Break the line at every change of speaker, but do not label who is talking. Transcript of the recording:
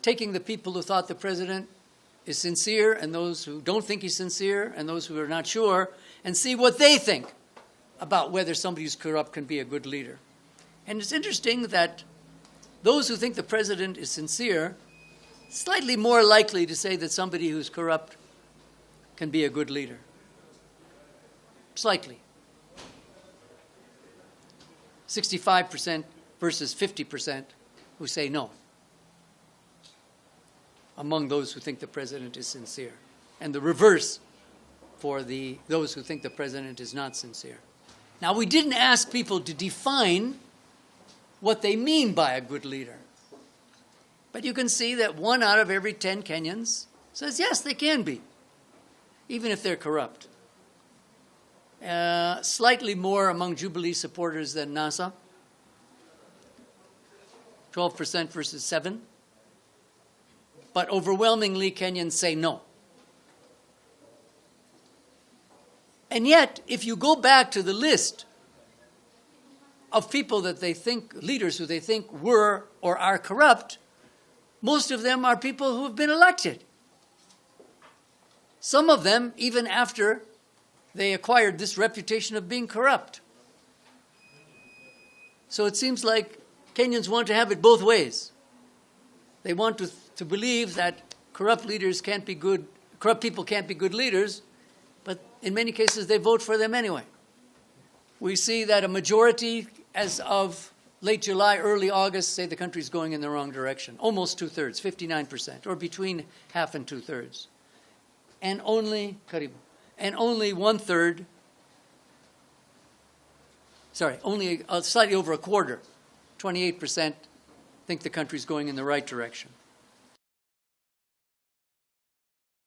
taking the people who thought the president is sincere and those who don't think he's sincere and those who are not sure, and see what they think about whether somebody who's corrupt can be a good leader. And it's interesting that those who think the president is sincere, slightly more likely to say that somebody who's corrupt can be a good leader. Slightly. 65% versus 50% who say no, among those who think the president is sincere. And the reverse for those who think the president is not sincere. Now, we didn't ask people to define what they mean by a good leader. But you can see that 1 out of every 10 Kenyans says, yes, they can be, even if they're corrupt. Slightly more among Jubilee supporters than NASA, 12% versus 7%. But overwhelmingly, Kenyans say no. And yet, if you go back to the list of people that they think, leaders who they think were or are corrupt, most of them are people who have been elected. Some of them, even after they acquired this reputation of being corrupt. So it seems like Kenyans want to have it both ways. They want to believe that corrupt people can't be good leaders, but in many cases they vote for them anyway. We see that a majority, as of late July, early August, say the country's going in the wrong direction. Almost 2/3, 59%, or between half and 2/3. And only 1/3, only slightly over a quarter, 28%, think the country's going in the right direction.